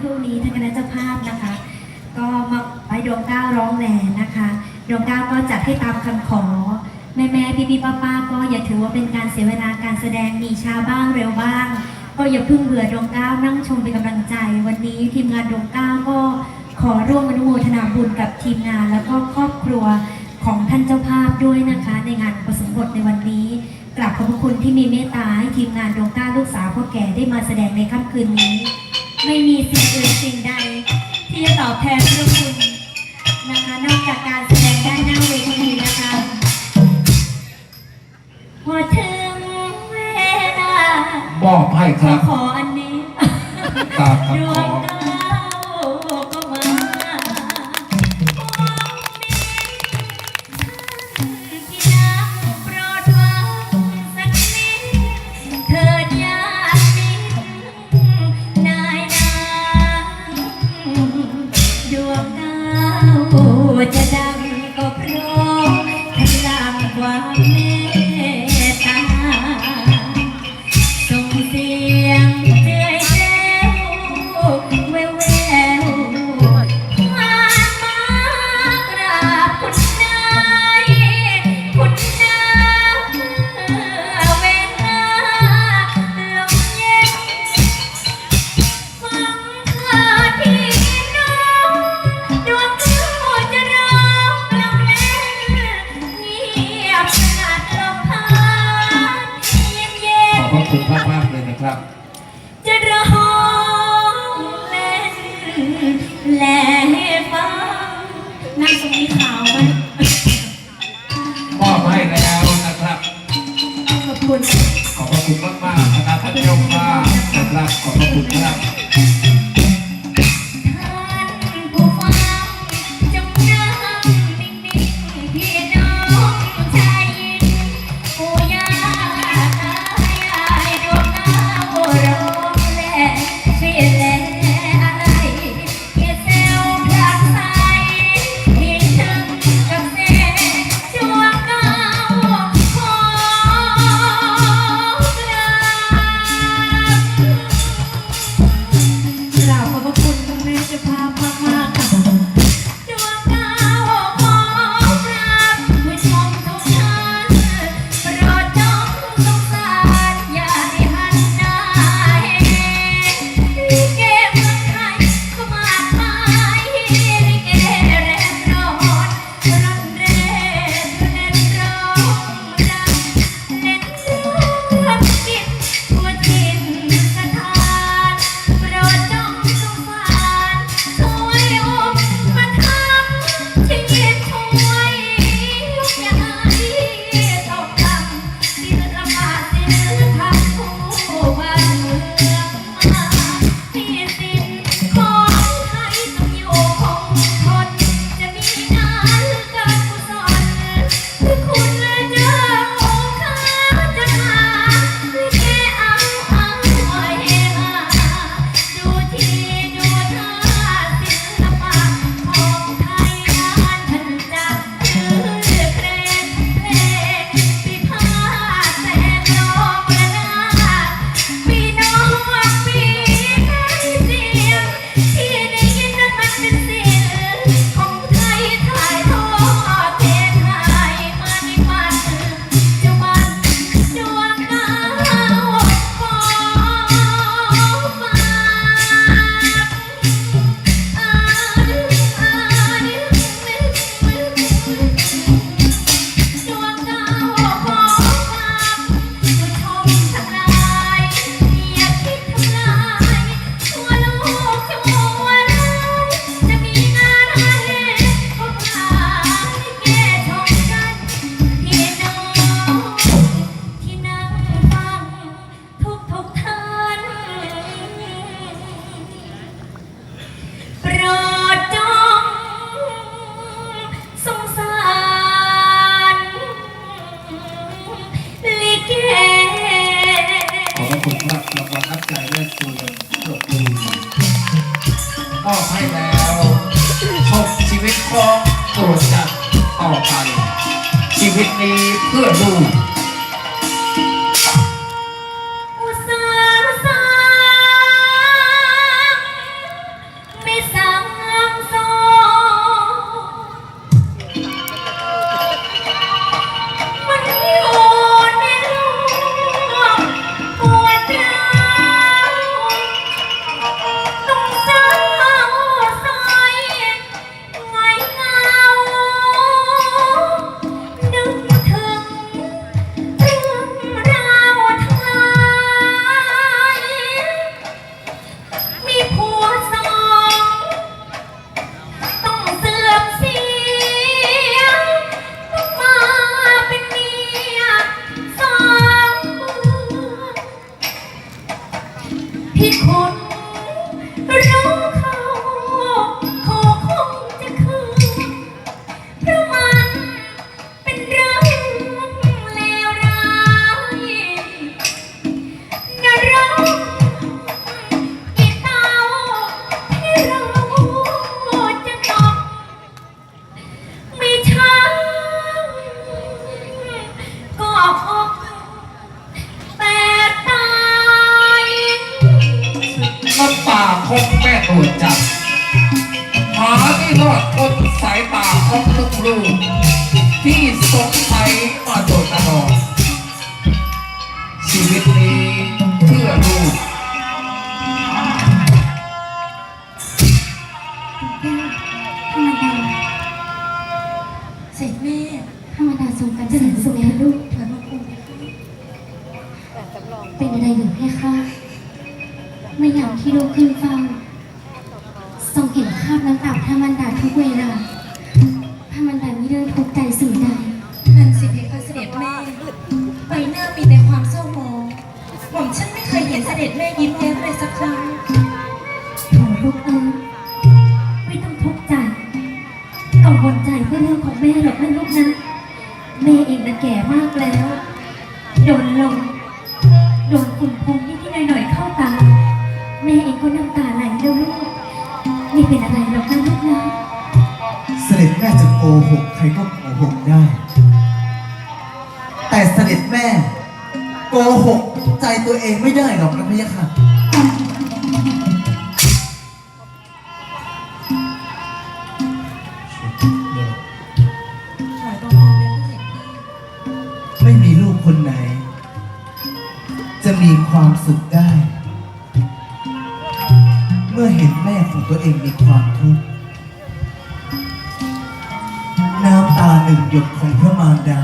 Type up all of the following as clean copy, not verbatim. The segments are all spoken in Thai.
รู่นี้ทางคณะเจ้าภาพนะคะก็มาไปดวงก้าวร้องแหล่นะคะดวงก้าวก็จัดให้ตามคำขอแม่พี่ป้าก็อย่าถือว่าเป็นการเสียเวลาการแสดงมีช้าบ้างเร็วบ้างก็อย่าเพิ่งเบื่อดวงก้าวนั่งชมเป็นกำลังใจวันนี้ทีมงานดวงก้าวก็ขอร่วมอนุโมทนาบุญกับทีมงานแล้วก็ครอบครัวของท่านเจ้าภาพด้วยนะคะในงานอุปสมบทในวันนี้กราบขอบพระคุณที่มีเมตตาให้ทีมงานดวงก้าวลูกสาวพ่อแก่ได้มาแสดงในค่ำคืนนี้ไม่มีสิ่งอื่นสิ่งใดที่จะตอบแทนพระคุณนะคะนอกจากการแสดงด้านหน้าเวทีนะคะพอถึงเวลามอบให้ครับขออันนี้ตามคำขอดวงดาวก็มาที่นั่งโปรดวางสักนิดเถิดญาตินายนางดวงดาวจะดังก็เพราะพลังความเมตตาส่งเสียงเจือยแจ้วแววผ่านมากราบคุณนายคุณนาเวลาลมเย็นฟังข่าวที่น้องดวงดาวจะร้องลำเล่นเงียบสงัดลมพัดเย็นขอบพระคุณมากๆเลยนะครับ จะร้องเล่นแหล่ให้ฟังนั่งตรงนี้ขาวไหมมอบให้แล้วนะครับ ขอบคุณ ขอบพระคุณมากๆนะครับท่านเจ้าภาพนะครับขอบพระคุณครับ ท่านผู้ฟังจงนั่งนิ่งๆพี่น้องชายหญิงปู่ย่าตายายดวงดาวร้องแหล่ช่วยแหล่อะไรเกี่ยแซวพลักใสที่ถึงกับเส้นดวงดาวขอกราบขอบพระคุณคุณแม่เจ้าภาพมากๆค่ะดวงดาวขอกราบผู้ชมทุกท่านโปรดจงสงสารอย่าได้หันหน้าเห็นลิเกเมืองไทยก็มากมายลิเกแรงร้อนร่อนเร่เล่นร้องรำเล่นเรื่องกินทั่วถิ่นสถานโปรดจงสงสารช่วยอุปถัมภ์ที่ยินช่วยยกอย่าให้ตกต่ำศิลปะศิลธรรมผู้บ้านเมืองมาที่สิ้นของไทยต้องอยู่คงทนจะมีงานการกุศลที่คุณและเจ้าข้าจะมาลิเกเอาเฮฮาดูทีดูท่าศิลปะของไทยนั้นท่านจับชื่อเพลงพิพาทแสนโลกระนาดปีน้องปีใกล้เสียงที่ได้ยินนั้นมันเป็นเสียงของไทยถ่ายทอดเทไทยมาในวันจะวันดวงดาวขอฝากดวงดาวขอฝากผู้ชมทั้งหลายอย่าคิดทำลายชั่วลูกชั่วหลานจะมีงานให้พวกหลานลิเกชมกันพี่น้องที่นั่งฟังทุกท่านโปรดจงสงสารลิเก ขอบพระคุณครับรางวัลน้ำใจและส่วนปรบมือมอบให้แล้วชมชีวิตของโปรดจัดต่อไปชีวิตนี้เพื่อลูก อุตสาห์สร้าง ำป่าคงแม่ตัวจับหาที่รอดพ้นสายตาของลูกๆที่สงสัยมาโดยตลอดชีวิตนี้เพื่อลูก เสร็จแม่ธรรมดาทรงกันเสร็จสุขแล้วลูกถอยมาคุยเป็นอะไรหรือแม่คะไม่อยากที่ลูกขึ้นเฝ้าทรงเห็นคราบน้ำตาธรรมดาทุกเวลาธรรมดาไม่ได้ทุกข์ใจสิ่งใดนั่นสิเพคะเสด็จแม่ใบหน้ามีแต่ความเศร้าหมองผมฉันไม่เคยเห็นเสด็จแม่ยิ้มแย้มเลยสักครั้งโถลูกไม่ต้องทุกข์ใจกังวลใจเพื่อเรื่องของแม่หรอกนะลูกนะแม่เองนะแก่มากแล้วโดนลมโดนฝุ่นพงนิดๆหน่อยๆเข้าตาแม่เองก็น้ำตาไหลแล้วลูกไม่เป็นอะไรหรอกนะลูกนะ เสด็จแม่จะโกหกใครก็โกหกได้ แต่เสด็จแม่โกหกใจตัวเองไม่ได้หรอกนะพี่ยะค่ะไม่มีลูกคนไหน จะมีความสุขได้ เมื่อเห็นแม่ของตัวเองมีความทุกข์น้ำตาหนึ่งหยดของพระมารดา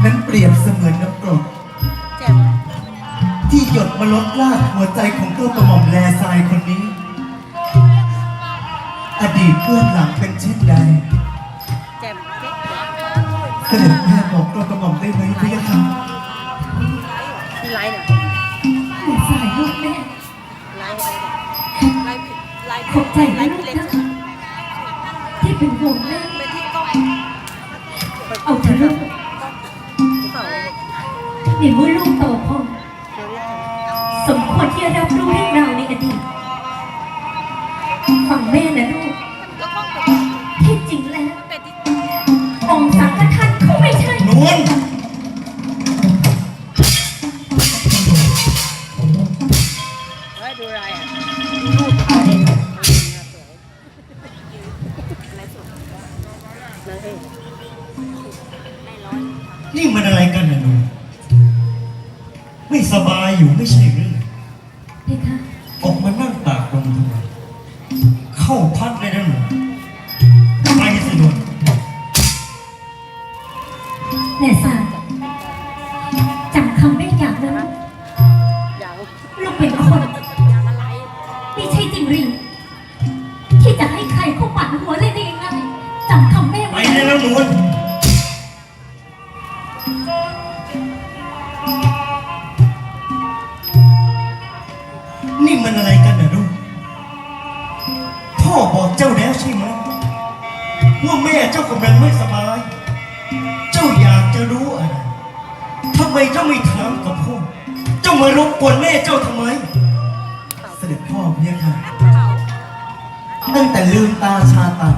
นั้นเปรียบเสมือนน้ำกรดที่หยดมาลดลากหัวใจของตัวกระหม่อมแลทรายคนนี้ อดีตเบื้องหลังเป็นเช่นใดเสด็จแม่บอกตัวกระหม่อมได้ไหมพี่ยะค่ะ ไลน์เนี่ย แม่สายลูกแม่ ไลน์ไลน์ ขอบใจนะลูกนะที่เป็นห่วงแม่ เป็นที่กล้อง เอาเถอะลูก เปล่า ในเมื่อลูกโตพอสมควรที่จะรับรู้เรื่องราวในอดีตฟังแม่นะลูก แล้วกล้อง ที่จริงแล้ว เป็นที่ องค์สังฆทานเขาไม่ใช่ นวล เฮ้ยดูอะไรอ่ะรูปเขาเองสวยอะไรสวยนั่นเองไม่ร้อน นี่มันอะไรกันนะหนูไม่สบายอยู่ไม่ใช่หรือ เพคะ ออกมานั่งตากลมทำไมเข้าพักเลยนะหนูไปสิหนู แม่สายจำคำได้อย่างนั้น อย่าง ลูกเป็นคน อย่างอะไร ไม่ใช่จริงหรือที่จะให้ใครเข้าปั่นหัวเลยได้ยังไงจำคำแม่ ไป ไว้ เลยนะหนูนี่มันอะไรกันนะลูกพ่อบอกเจ้าแล้วใช่ไหมว่าแม่เจ้ากำลังไม่สบาย เจ้าอยากจะรู้อะไรทำไมเจ้าไม่ถามกับพ่อเจ้ามารบกวนแม่เจ้าทำไม เสด็จพ่อเพียงค่ะตั้งแต่ลืมตาชาตา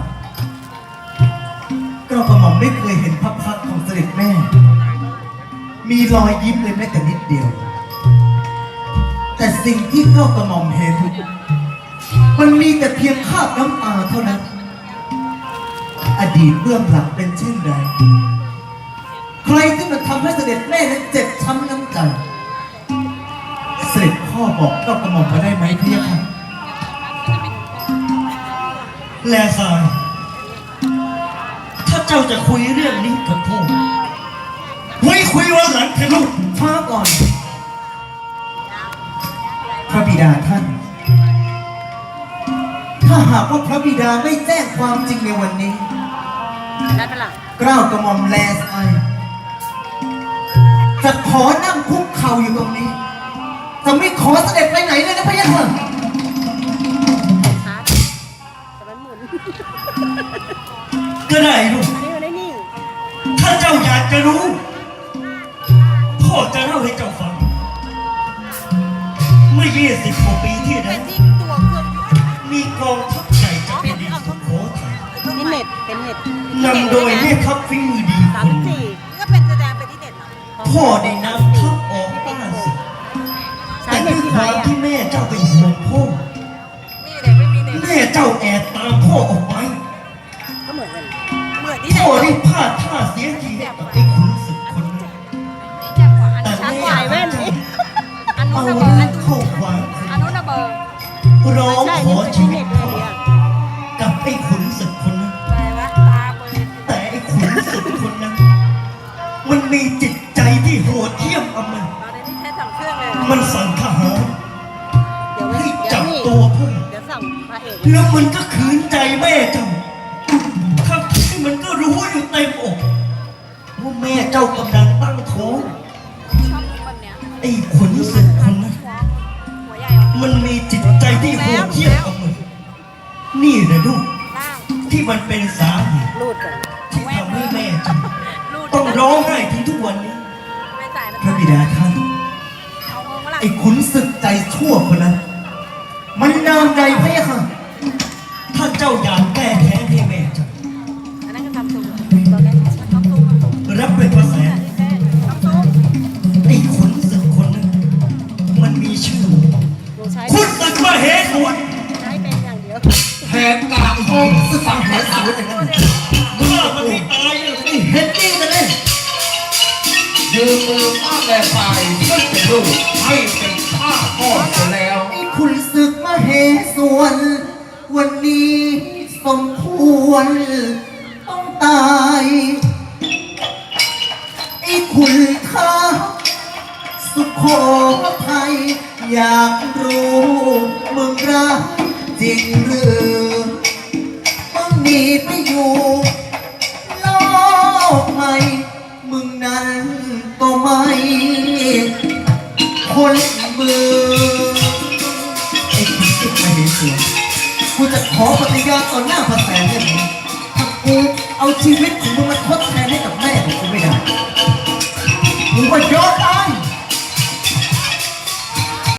กระหม่อมไม่เคยเห็นพระพักตร์ของเสด็จแม่ มีรอยยิ้มเลยแม้แต่นิดเดียว แต่สิ่งที่กระหม่อมเห็น มันมีแต่เพียงคราบน้ำตาเท่านั้น อดีตเบื้องหลังเป็นเช่นใดใครที่มาทำให้เสด็จแม่นั้นเจ็บช้ำน้ำใจเสด็จพ่อบอกกระหม่อมมาได้ไหมพี่ยะค่ะแลซายถ้าเจ้าจะคุยเรื่องนี้กับพ่อคุยวันหลังเถอะลูกช้าก่อน พระบิดาท่าน ถ้าหากว่าพระบิดาไม่แจ้งความจริงในวันนี้ ได้ปะล่ะ เกล้ากระหม่อมแลสไอจะขอนั่งคุกเข่าอยู่ตรงนี้ จะไม่ขอเสด็จไปไหนเลยนะพะยะค่ะ ชาร์จแต่มันหมุน ก็ได้ลูก อันนี้มันได้นิ่ง ถ้าเจ้าอยากจะรู้ พ่อจะเล่าให้เจ้าฟัง เมื่อ20 กว่าปีที่ เป็ แล้ น ว ที่ตัวเครื่อง มีกองทัพใหญ่จากแผ่นดินสุโขทัย นี่เน็ตเป็นเน็ต นำโดยแม่ทัพฝีมือดี สา ค ม นหนึ่ง สี่ก็เป็นแสดงเป็นที่เน็ต พ่อได้นำทัพออกต้านศึก ใช้ แต่ เน็ ด้ ต วย ที่ ค ไร วาม อ่ะ ที่ เจ้าเป็นห่วงพ่อ มีเด็กไม่มีเด็ก แม่เจ้าแอบตามพ่อออกไป ก็เหมือนกันเหมือนที่ไหน พ่อได้พลาดท่าเสียทีกับไอ้ขุนศึกคนนั้น แต่ ช้าง แม่ วายแว่นนี่อันนู้ เอา นระเบิ เรื่ ด องเข้าความ อันนู้นระเบิด ร้อง ใช่ ขอ นี่ ชี เป็น วิ เด็ ต กเลย พ่อ เนี่ย กับไอ้ขุนศึกคนนั้น อะไรวะตาเบย แต่ไอ้ขุนศึกคนนั้น มันมีจิตใจที่โหดเหี้ยมอำมหิต เราได้ที่ใช้สั่งเครื่องเลย มันสั่งทหาร เดี๋ยว ให้ เดี๋ย จั ว บ นี่ ตัวพ่อ เดี๋ยวสั่งพระเอก แล้วมันก็ขืนใจแม่เจ้าทั้งที่มันก็รู้อยู่เต็มอกว่าแม่เจ้ากำลังตั้งท้อง ชอบคนเนี้ย ไอ้ขุนศึกคนนั้น หัวใหญ่ออก มันมีจิตใจที่โหดเหี้ยมอำมหิตนี่นะลูก ล่าง ที่มันเป็นสาเหตุ รูดกัน ที่ทำให้แม่เจ้า รูด ต้องร้องไห้ถึงทุกวันนี้ ไม่จ่ายนะ พระบิดาท่าน เอาเงินมาละ ไอ้ขุนศึกใจชั่วคนนั้น มันนามใดพะยะค่ะ ถ้าเจ้าอยากแก้แค้นให้แม่เจ้า อันนั้นก็ทำซุ้มตอนแรกทำซุ้ม รับเป็นพระแสน ทำซุ้ม ไอ้ขุนศึกคนนั้น มันมีชื่อ หนูใช้ ขุนศึกมเหสวน ใช้เป็นอย่างเดียว แทงกลางทอง ศึกมเหสวนอย่างนั้นเมื่อมันไม่ตายเลยไอ้เห็นจริงกันเลย ยืมมืออ้าแม่ฝ่ายซึ่งเป็นลูกให้เป็นข้าพ่อเสียแล้ว ไอ้ขุนศึกมเหสวน วันนี้สมควรต้องตายไอ้ขุนข้าสุโขทัยอยากรู้มึงรักจริงหรือมึงหนีไปอยู่โลกใหม่มึงนั้นก็ไม่คนมือไอ้ขุนศึกมเหสวนกูจะขอปฏิญาณต่อหน้าพระแสงเลยมึงถ้ากูเอาชีวิตของมึงมาทดแทนให้